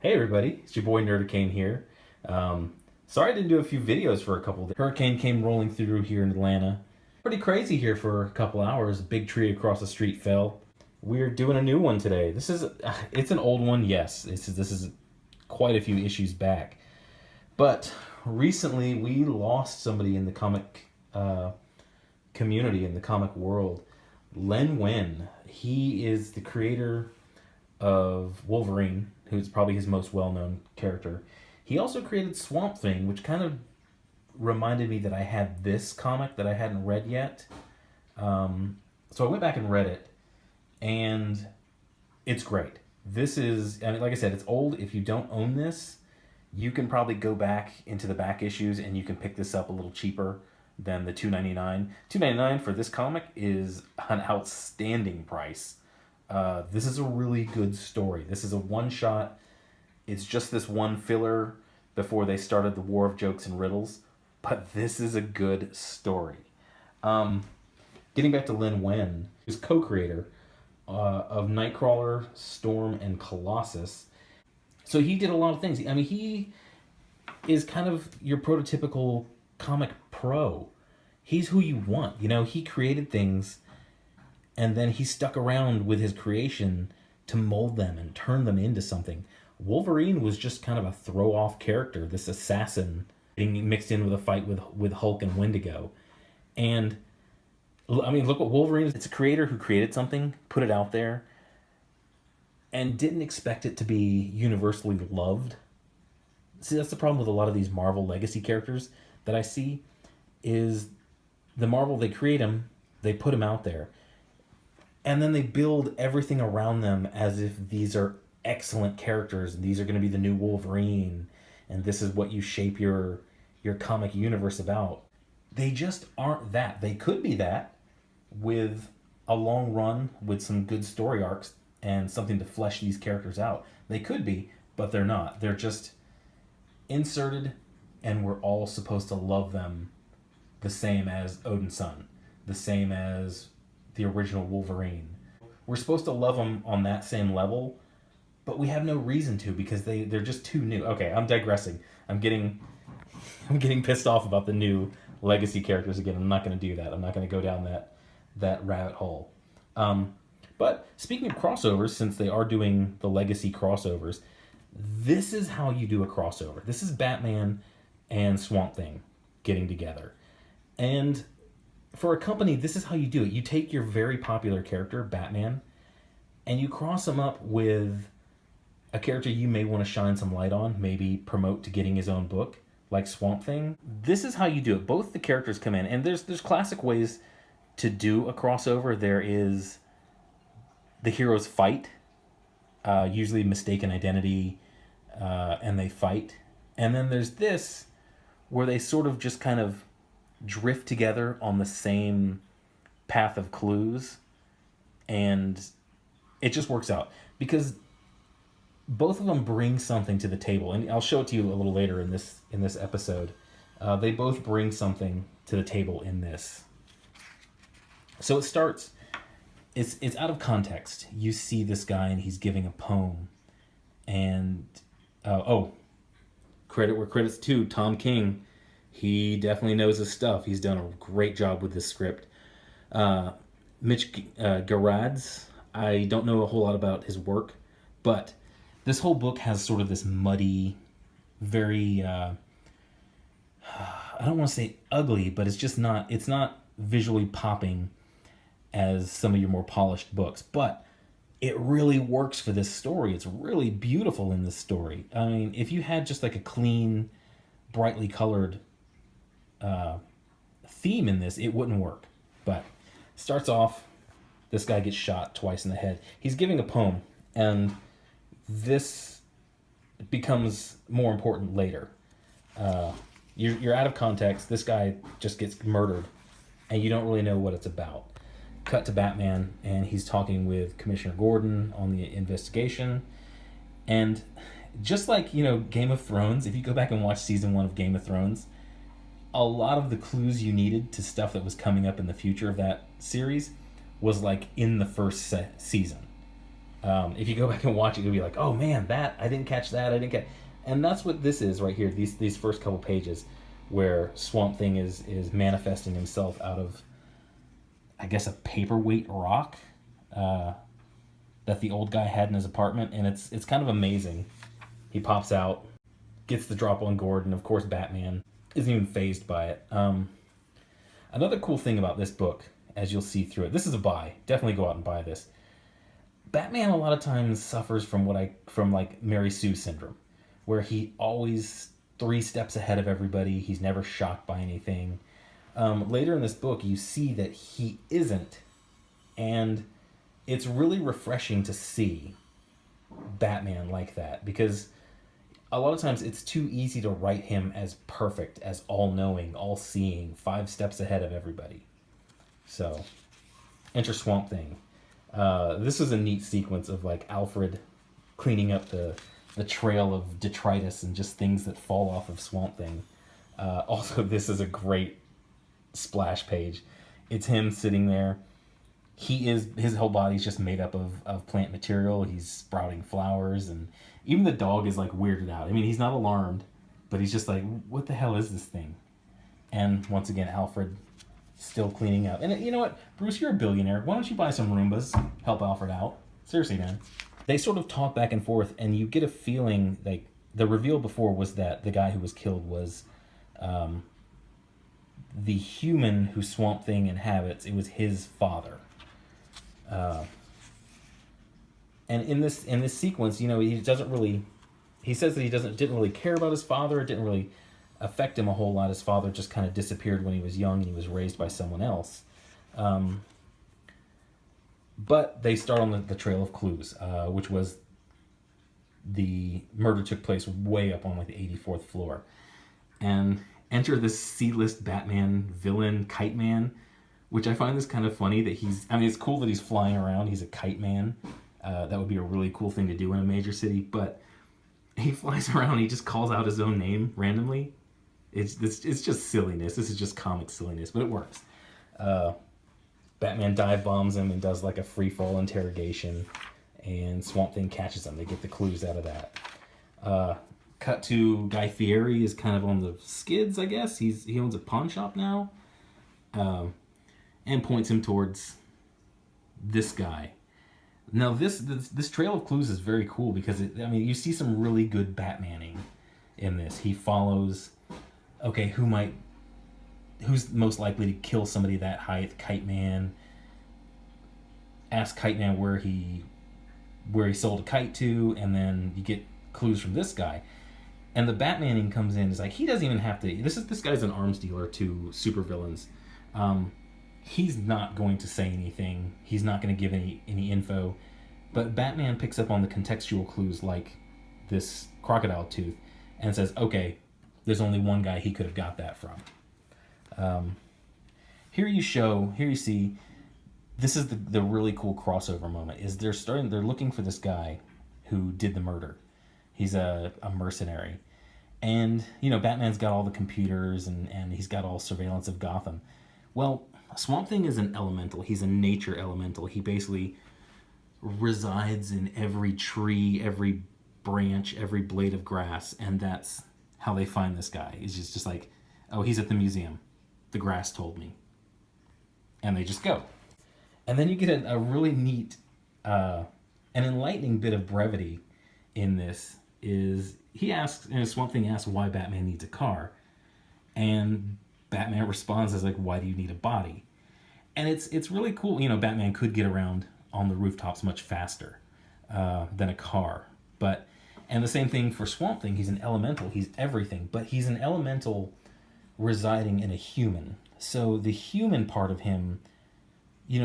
Hey everybody, it's your boy Nerdicane here. Sorry I didn't do a few videos for a couple of days. Hurricane came rolling through here in Atlanta. Pretty crazy here for a couple hours. A big tree across the street fell. We're doing a new one today. It's an old one, yes. This is quite a few issues back. But recently we lost somebody in the comic community, in the comic world. Len Wein. He is the creator of Wolverine, who's probably his most well-known character. He also created Swampthing, which kind of reminded me that I had this comic that I hadn't read yet. So I went back and read it, and it's great. This is, I mean, like I said, it's old. If you don't own this, you can probably go back into the back issues and you can pick this up a little cheaper than the $2.99. $2.99 for this comic is an outstanding price. This is a really good story. This is a one-shot. It's just this one filler before they started the War of Jokes and Riddles. But this is a good story. Getting back to Len Wein, who's co-creator of Nightcrawler, Storm, and Colossus. So he did a lot of things. I mean, he is kind of your prototypical comic pro. He's who you want. You know, he created things, and then he stuck around with his creation to mold them and turn them into something. Wolverine was just kind of a throw-off character, this assassin being mixed in with a fight with Hulk and Wendigo. And, I mean, look what Wolverine is. It's a creator who created something, put it out there, and didn't expect it to be universally loved. See, that's the problem with a lot of these Marvel legacy characters that I see, is the Marvel, they create them, they put them out there, and then they build everything around them as if these are excellent characters, and these are going to be the new Wolverine, and this is what you shape your comic universe about. They just aren't that. They could be that with a long run, with some good story arcs, and something to flesh these characters out. They could be, but they're not. They're just inserted, and we're all supposed to love them the same as Odin's son, the same as the original Wolverine. We're supposed to love them on that same level, but we have no reason to, because they're just too new. Okay, I'm digressing. I'm getting pissed off about the new legacy characters again. I'm not going to do that. I'm not going to go down that rabbit hole. But speaking of crossovers, since they are doing the legacy crossovers, this is how you do a crossover. This is Batman and Swamp Thing getting together. And for a company, this is how you do it. You take your very popular character, Batman, and you cross him up with a character you may want to shine some light on, maybe promote to getting his own book, like Swamp Thing. This is how you do it. Both the characters come in, and there's classic ways to do a crossover. There is the heroes fight, usually mistaken identity, and they fight. And then there's this, where they sort of just kind of drift together on the same path of clues, and it just works out because both of them bring something to the table, and I'll show it to you a little later in this episode. They both bring something to the table in this. So it starts, it's out of context. You see this guy and he's giving a poem, and credit where credit's due, Tom King. He definitely knows his stuff. He's done a great job with this script. Mitch Gerads, I don't know a whole lot about his work, but this whole book has sort of this muddy, very, I don't want to say ugly, but it's not visually popping as some of your more polished books, but it really works for this story. It's really beautiful in this story. I mean, if you had just like a clean, brightly colored theme in this, it wouldn't work. But starts off, this guy gets shot twice in the head. He's giving a poem, and this becomes more important later. You're out of context. This guy just gets murdered, and you don't really know what it's about. Cut to Batman, and he's talking with Commissioner Gordon on the investigation. And just like, you know, Game of Thrones, if you go back and watch season 1 of Game of Thrones, a lot of the clues you needed to stuff that was coming up in the future of that series was like in the first season. If you go back and watch it, you'll be like, oh man, that I didn't catch that. I didn't catch, and that's what this is right here. These first couple pages, where Swamp Thing is manifesting himself out of, I guess, a paperweight rock that the old guy had in his apartment, and it's kind of amazing. He pops out, gets the drop on Gordon. Of course, Batman isn't even fazed by it. Another cool thing about this book, as you'll see through it, this is a buy. Definitely go out and buy this. Batman a lot of times suffers from like Mary Sue syndrome, where he always 3 steps ahead of everybody. He's never shocked by anything. Later in this book, you see that he isn't, and it's really refreshing to see Batman like that, because a lot of times it's too easy to write him as perfect, as all-knowing, all-seeing, 5 steps ahead of everybody. So, enter Swamp Thing. This is a neat sequence of like Alfred cleaning up the trail of detritus and just things that fall off of Swamp Thing. Also, this is a great splash page. It's him sitting there. His whole body's just made up of plant material. He's sprouting flowers, and even the dog is like weirded out. I mean, he's not alarmed, but he's just like, what the hell is this thing? And once again, Alfred still cleaning up. And you know what, Bruce, you're a billionaire. Why don't you buy some Roombas? Help Alfred out. Seriously, man. They sort of talk back and forth, and you get a feeling like the reveal before was that the guy who was killed was the human who Swamp Thing inhabits. It was his father. And in this sequence, you know, he says that he didn't really care about his father. It didn't really affect him a whole lot. His father just kind of disappeared when he was young, and he was raised by someone else. But they start on the trail of clues, which was the murder took place way up on like the 84th floor. And enter this C-list Batman villain, Kite Man, which I find this kind of funny that it's cool that he's flying around. He's a kite man. That would be a really cool thing to do in a major city, but he flies around, he just calls out his own name randomly. It's just silliness. This is just comic silliness, but it works. Batman dive bombs him and does like a free fall interrogation, and Swamp Thing catches him. They get the clues out of that. Cut to Guy Fieri is kind of on the skids, I guess. He owns a pawn shop now, and points him towards this guy. Now this trail of clues is very cool because you see some really good Batmaning in this. He follows, okay, who's most likely to kill somebody that height? Kite Man. Ask Kite Man where he sold a kite to, and then you get clues from this guy. And the Batmaning comes in, is like, he doesn't even have to, this guy's an arms dealer to supervillains. He's not going to say anything. He's not going to give any info. But Batman picks up on the contextual clues like this crocodile tooth and says, okay, there's only one guy he could have got that from. Here you see, this is the really cool crossover moment, is they're looking for this guy who did the murder. He's a mercenary. And, Batman's got all the computers and he's got all surveillance of Gotham. Well, Swamp Thing is an elemental. He's a nature elemental. He basically resides in every tree, every branch, every blade of grass, and that's how they find this guy. He's just like, oh, he's at the museum. The grass told me. And they just go. And then you get a really neat, an enlightening bit of brevity in this is Swamp Thing asks why Batman needs a car. And Batman responds as like, why do you need a body? And it's really cool. Batman could get around on the rooftops much faster than a car. And the same thing for Swamp Thing. He's an elemental. He's everything. But he's an elemental residing in a human. So the human part of him,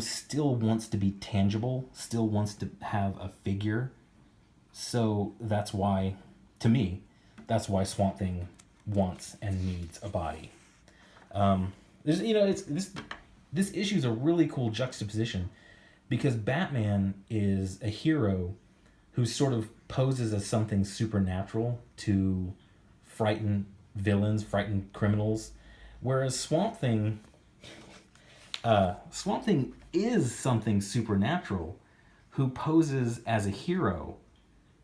still wants to be tangible, still wants to have a figure. So that's why, to me, Swamp Thing wants and needs a body. This issue is a really cool juxtaposition because Batman is a hero who sort of poses as something supernatural to frighten villains, frighten criminals, whereas Swamp Thing is something supernatural who poses as a hero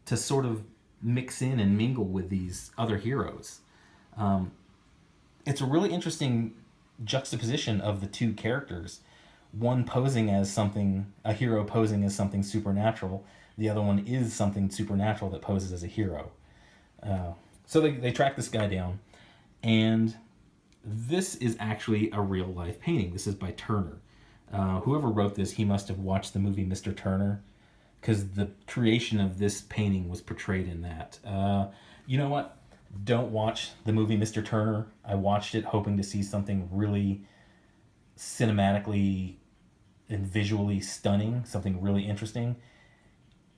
to sort of mix in and mingle with these other heroes. It's a really interesting juxtaposition of the two characters. One posing as something, a hero posing as something supernatural. The other one is something supernatural that poses as a hero. So they track this guy down, and this is actually a real life painting. This is by Turner. Whoever wrote this, he must have watched the movie Mr. Turner, because the creation of this painting was portrayed in that. You know what? Don't watch the movie Mr. Turner. I watched it hoping to see something really cinematically and visually stunning, something really interesting.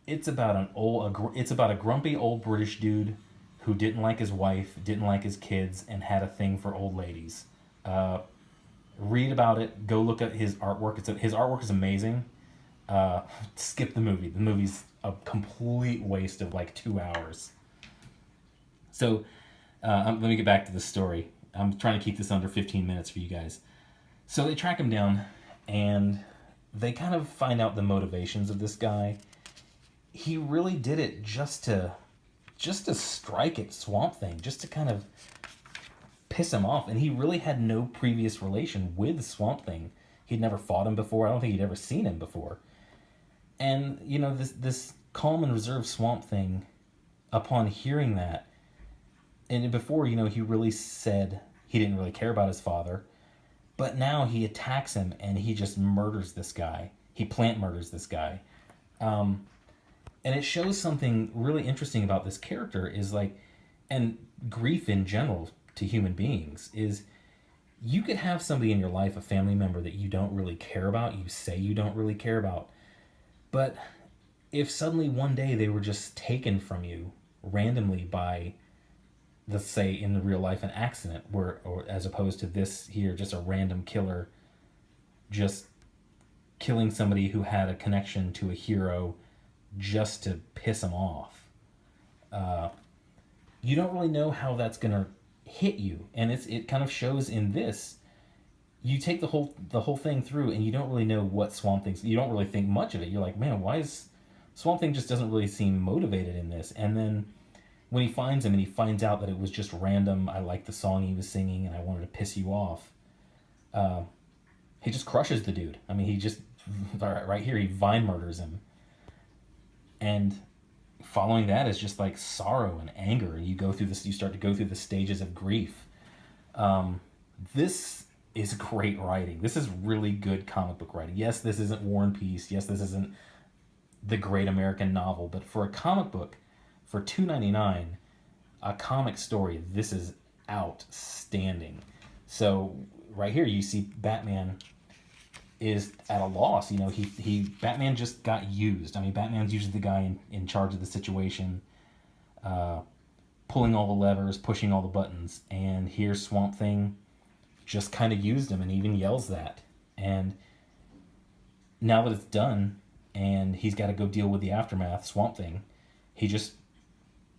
It's about a grumpy old British dude who didn't like his wife, didn't like his kids, and had a thing for old ladies. Read about it. Go look at his artwork. His artwork is amazing. Skip the movie. The movie's a complete waste of like 2 hours. So let me get back to the story. I'm trying to keep this under 15 minutes for you guys. So they track him down, and they kind of find out the motivations of this guy. He really did it just to strike at Swampthing, just to kind of piss him off. And he really had no previous relation with Swampthing. He'd never fought him before. I don't think he'd ever seen him before. And, you know, this calm and reserved Swampthing, upon hearing that, and before, you know, he really said he didn't really care about his father, but now he attacks him and he just murders this guy. He plant murders this guy. And it shows something really interesting about this character is like, and grief in general to human beings, is you could have somebody in your life, a family member that you don't really care about, you say you don't really care about, but if suddenly one day they were just taken from you randomly by, let's say in the real life, an accident, or as opposed to this here, just a random killer just killing somebody who had a connection to a hero just to piss him off, you don't really know how that's gonna hit you. And it kind of shows in this. You take the whole thing through, and you don't really know what Swamp Thing's. You don't really think much of it. You're like, man, why is Swamp Thing just doesn't really seem motivated in this? And then when he finds him and he finds out that it was just random, I liked the song he was singing and I wanted to piss you off, he just crushes the dude. I mean, he just, right here, he vine murders him. And following that is just like sorrow and anger. And you start to go through the stages of grief. This is great writing. This is really good comic book writing. Yes, this isn't War and Peace. Yes, this isn't the great American novel. But for a comic book, for $2.99, a comic story, this is outstanding. So right here, you see Batman is at a loss. You know, Batman just got used. I mean, Batman's usually the guy in charge of the situation, pulling all the levers, pushing all the buttons. And here Swamp Thing just kind of used him and even yells that. And now that it's done and he's got to go deal with the aftermath, Swamp Thing, he just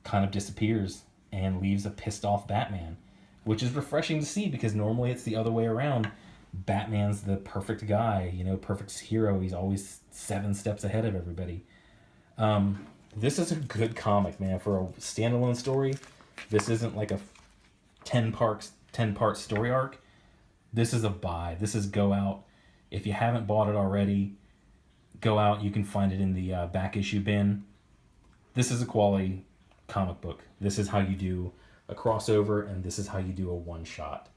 kind of disappears and leaves a pissed off Batman, which is refreshing to see, because normally it's the other way around. Batman's the perfect guy, you know, perfect hero. He's always 7 steps ahead of everybody. This is a good comic, man, for a standalone story. This isn't like a 10-part story arc. This is a buy. This is go out. If you haven't bought it already, go out. You can find it in the back issue bin. This is a quality comic book. This is how you do a crossover, and this is how you do a one-shot.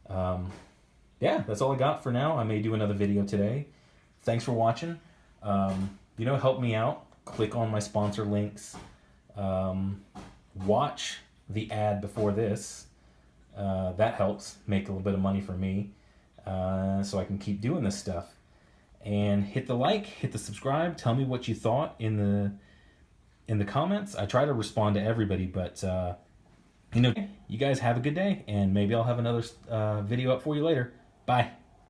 Yeah, that's all I got for now. I may do another video today. Thanks for watching. You know, help me out. Click on my sponsor links. Watch the ad before this. That helps make a little bit of money for me, so I can keep doing this stuff. And hit the like, hit the subscribe. Tell me what you thought in the comments. I try to respond to everybody, but you know, you guys have a good day, and maybe I'll have another video up for you later. Bye.